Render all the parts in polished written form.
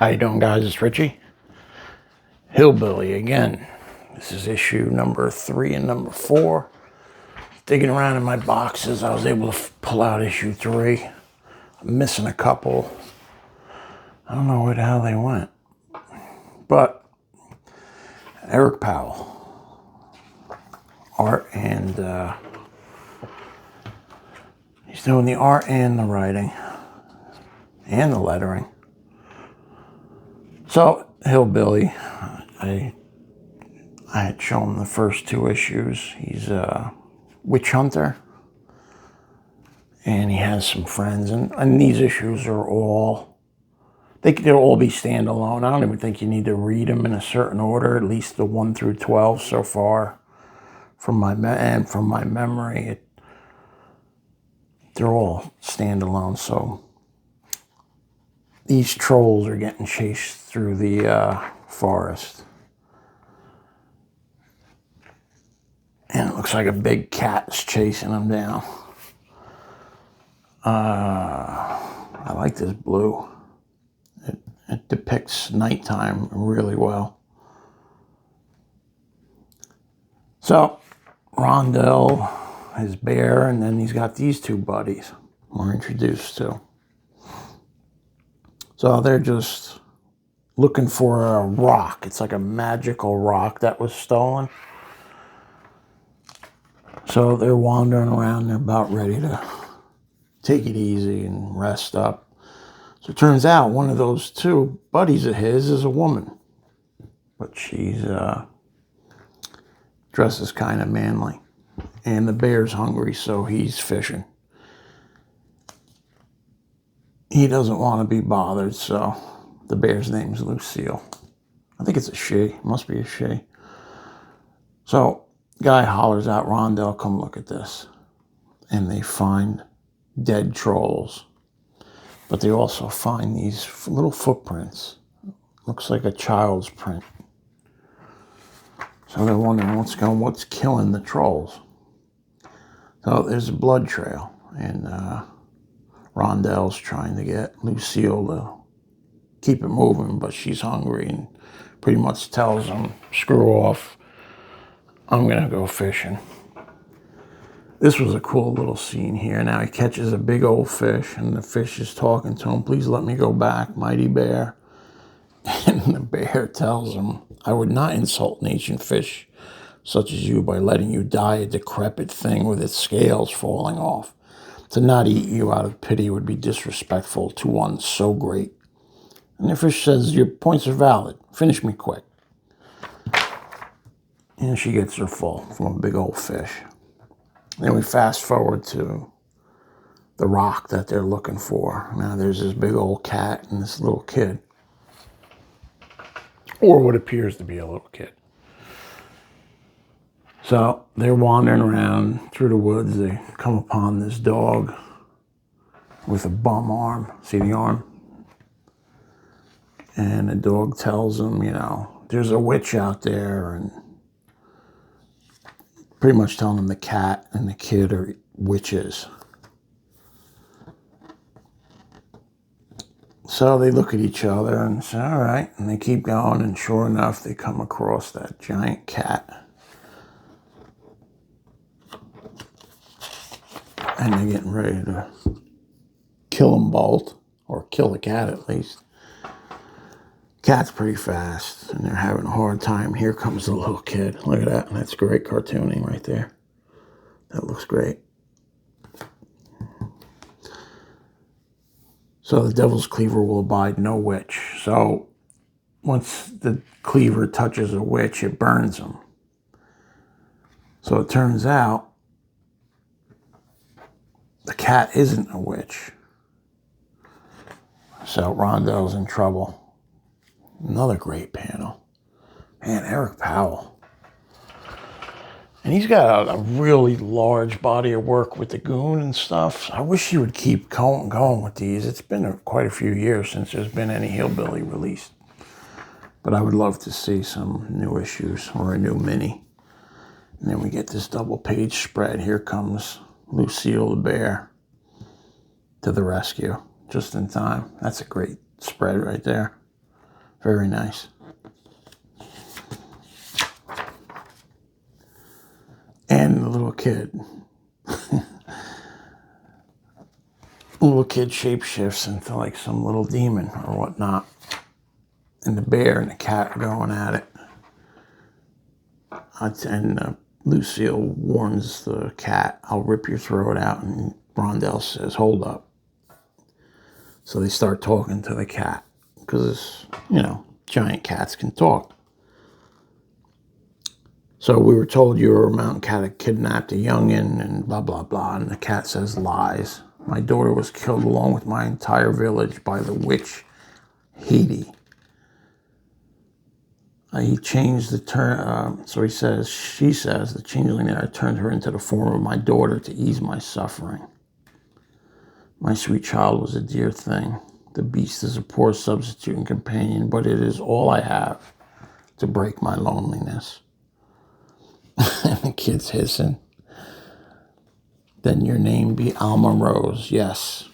How you doing, guys? It's Richie. Hillbilly again. This is issue number 3 and number 4. Digging around in my boxes, I was able to pull out issue 3. I'm missing a couple. I don't know where the hell they went. But Eric Powell. Art and... he's doing the art and the writing. And the lettering. So, Hillbilly, I had shown the first 2 issues. He's a witch hunter, and he has some friends. And these issues are all, they'll all be standalone. I don't even think you need to read them in a certain order. At least the 1 through 12 so far, from my memory, they're all standalone. So these trolls are getting chased through the forest. And it looks like a big cat is chasing them down. I like this blue. It depicts nighttime really well. So, Rondell, his bear, and then he's got these 2 buddies we're introduced to. So they're just looking for a rock. It's like a magical rock that was stolen. So they're wandering around. They're about ready to take it easy and rest up. So it turns out one of those 2 buddies of his is a woman. But she's dresses kind of manly. And the bear's hungry, so he's fishing. He doesn't want to be bothered, so the bear's name's Lucille. I think it's a she. It must be a she. So guy hollers out, Rondell, come look at this. And they find dead trolls. But they also find these little footprints. Looks like a child's print. So they're wondering what's killing the trolls. So there's a blood trail. And Rondell's trying to get Lucille to keep it moving, but she's hungry and pretty much tells him, screw off. I'm going to go fishing. This was a cool little scene here. Now he catches a big old fish, and the fish is talking to him. Please let me go back, mighty bear. And the bear tells him, I would not insult an ancient fish such as you by letting you die a decrepit thing with its scales falling off. To not eat you out of pity would be disrespectful to one so great. And the fish says, your points are valid. Finish me quick. And she gets her full from a big old fish. Then we fast forward to the rock that they're looking for. Now there's this big old cat and this little kid. Or what appears to be a little kid. So they're wandering around through the woods. They come upon this dog with a bum arm. See the arm? And the dog tells them, there's a witch out there, and pretty much telling them the cat and the kid are witches. So they look at each other and say, all right, and they keep going, and sure enough, they come across that giant cat. And they're getting ready to kill them both, or kill the cat at least. Cat's pretty fast, and they're having a hard time. Here comes the little kid. Look at that. That's great cartooning right there. That looks great. So the devil's cleaver will abide no witch. So once the cleaver touches a witch, it burns them. So it turns out the cat isn't a witch. So Rondell's in trouble. Another great panel. Man, Eric Powell. And he's got a really large body of work with the Goon and stuff. I wish he would keep going with these. It's been quite a few years since there's been any Hillbilly released. But I would love to see some new issues or a new mini. And then we get this double page spread. Here comes Lucille the bear to the rescue just in time. That's a great spread right there. Very nice. And the little kid. The little kid shapeshifts into like some little demon or whatnot. And the bear and the cat are going at it. And Lucille warns the cat, "I'll rip your throat out." And Rondell says, "Hold up." So they start talking to the cat. Because, giant cats can talk. So we were told your mountain cat had kidnapped a youngin' and blah, blah, blah. And the cat says, "Lies. My daughter was killed along with my entire village by the witch Haiti." He changed the turn. So she says, "The changeling there turned her into the form of my daughter to ease my suffering. My sweet child was a dear thing. The beast is a poor substitute and companion, but it is all I have to break my loneliness." And the kid's hissing. "Then your name be Alma Rose." "Yes.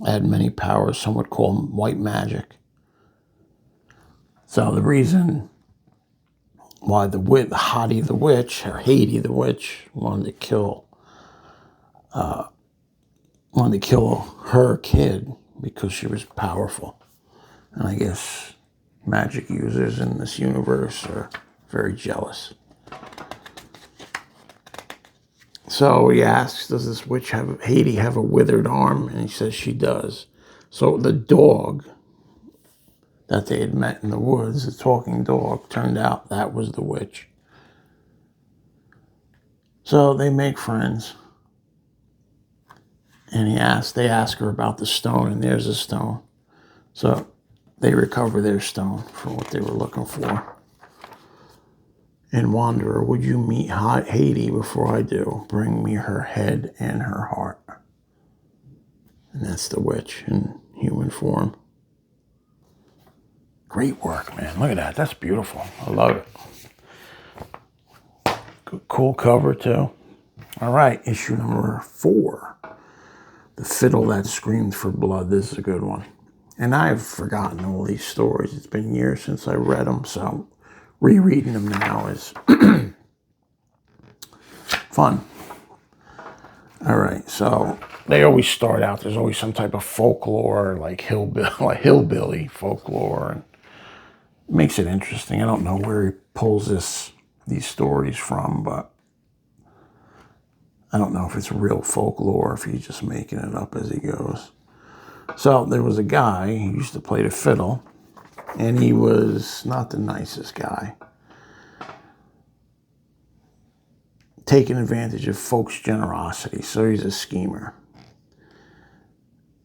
I had many powers, some would call them white magic." So the reason why the Hottie the witch, or Haiti the witch, wanted to kill her kid because she was powerful. And I guess magic users in this universe are very jealous. So he asks, "Does this witch Haiti have a withered arm?" And he says she does. So the dog that they had met in the woods, the talking dog, turned out that was the witch. So they make friends. And they ask her about the stone, and there's a stone. So they recover their stone for what they were looking for. And Wanderer, "Would you meet Haiti before I do? Bring me her head and her heart." And that's the witch in human form. Great work, man. Look at that. That's beautiful. I love it. Cool cover, too. All right, issue number 4. The Fiddle That Screamed for Blood. This is a good one. And I've forgotten all these stories. It's been years since I read them, so rereading them now is fun. All right, so they always start out, there's always some type of folklore, like hillbilly folklore, and it makes it interesting. I don't know where he pulls these stories from, but I don't know if it's real folklore or if he's just making it up as he goes. So there was a guy who used to play the fiddle, and he was not the nicest guy. Taking advantage of folks' generosity, so he's a schemer.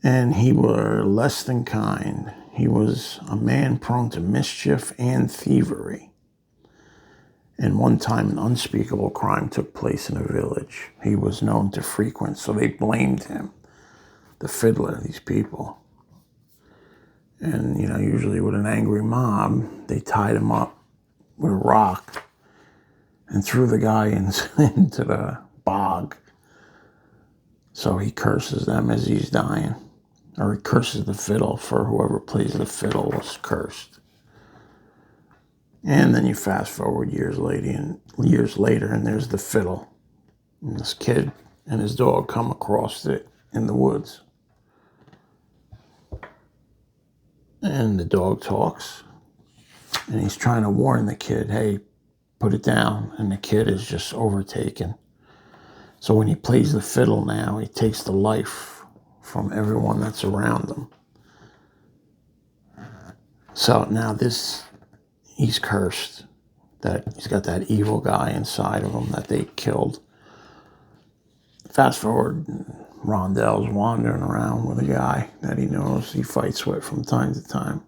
And he were less than kind. He was a man prone to mischief and thievery. And one time an unspeakable crime took place in a village he was known to frequent, so they blamed him, the fiddler, these people. And, usually with an angry mob, they tied him up with a rock and threw the guy into the bog. So he curses them as he's dying. Or he curses the fiddle, for whoever plays the fiddle was cursed. And then you fast forward years later, and there's the fiddle. And this kid and his dog come across it in the woods. And the dog talks. And he's trying to warn the kid, "Hey, put it down." And the kid is just overtaken. So when he plays the fiddle now, he takes the life from everyone that's around him. So now he's cursed. That he's got that evil guy inside of him that they killed. Fast forward, Rondell's wandering around with a guy that he knows he fights with from time to time.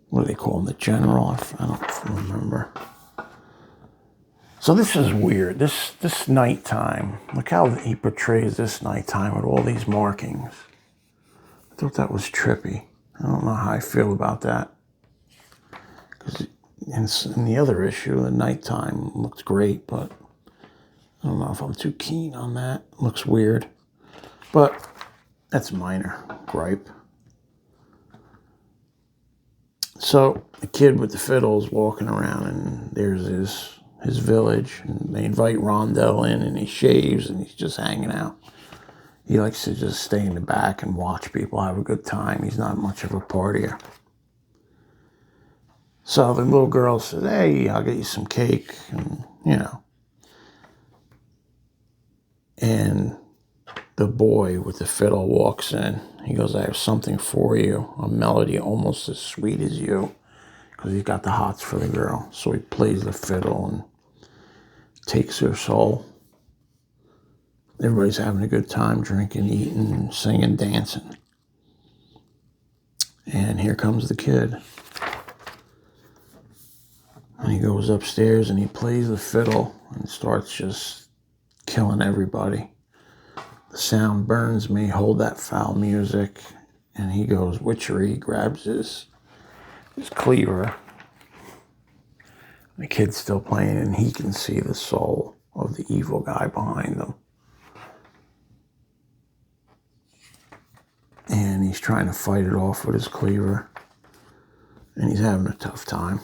What do they call him? The general? I don't remember. So this is weird. This nighttime. Look how he portrays this nighttime with all these markings. I thought that was trippy. I don't know how I feel about that. Because in the other issue, the nighttime looked great, but I don't know if I'm too keen on that. It looks weird. But that's minor gripe. So the kid with the fiddle is walking around, and there's his village, and they invite Rondell in, and he shaves, and he's just hanging out. He likes to just stay in the back and watch people have a good time. He's not much of a partier. So the little girl says, hey, I'll get you some cake, and, you know. And the boy with the fiddle walks in. He goes, I have something for you, a melody almost as sweet as you, because he's got the hots for the girl. So he plays the fiddle and takes her soul. Everybody's having a good time, drinking, eating, singing, dancing. And here comes the kid. And he goes upstairs and he plays the fiddle and starts just killing everybody. The sound burns me, hold that foul music. And he goes witchery, he grabs his cleaver. The kid's still playing, and he can see the soul of the evil guy behind him. And he's trying to fight it off with his cleaver. And he's having a tough time.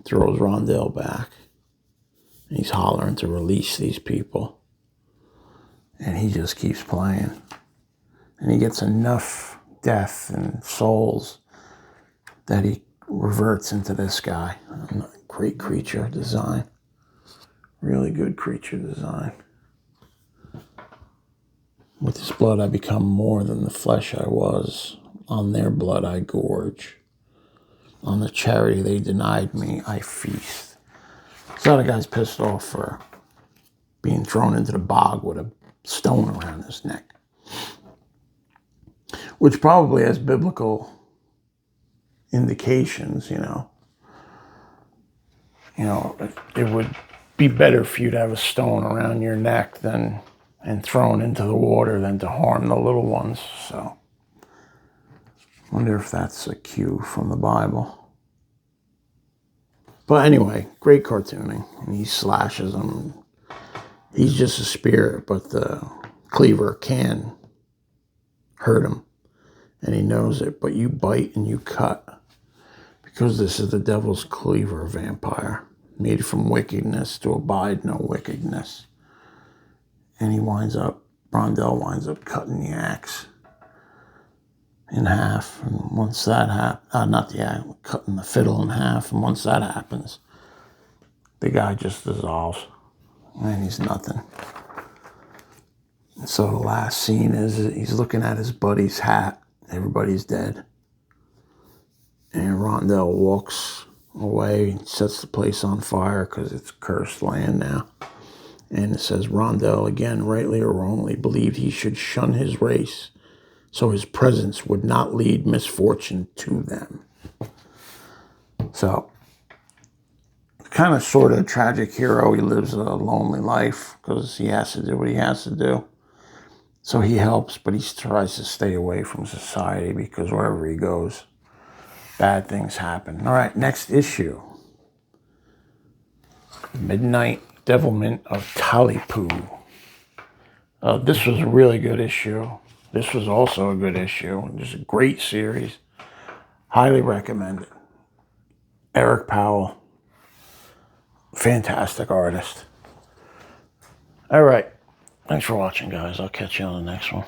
Throws Rondell back. And he's hollering to release these people. And he just keeps playing. And he gets enough death and souls that he reverts into this guy. Great creature design. Really good creature design. With his blood I become more than the flesh I was. On their blood I gorge. On the charity they denied me, I feast. So the guy's pissed off for being thrown into the bog with a stone around his neck. Which probably has biblical indications, you know. It would be better for you to have a stone around your neck and thrown into the water than to harm the little ones. So, wonder if that's a cue from the Bible. But anyway, great cartooning. And he slashes them. He's just a spirit, but the cleaver can hurt him. And he knows it, but you bite and you cut. Because this is the devil's cleaver vampire. Made from wickedness to abide no wickedness. And Rondell winds up cutting the axe in half. And once that happens, not the axe, cutting the fiddle in half. And once that happens, the guy just dissolves. And he's nothing. And so the last scene is he's looking at his buddy's hat. Everybody's dead. And Rondell walks away, sets the place on fire because it's cursed land now. And it says, Rondell, again, rightly or wrongly, believed he should shun his race so his presence would not lead misfortune to them. So, kind of sort of tragic hero. He lives a lonely life because he has to do what he has to do. So he helps, but he tries to stay away from society because wherever he goes, bad things happen. All right, next issue. Midnight Devilment of Talipu. This was a really good issue. This was also a good issue. Just a great series. Highly recommend it. Eric Powell. Fantastic artist. All right. Thanks for watching, guys. I'll catch you on the next one.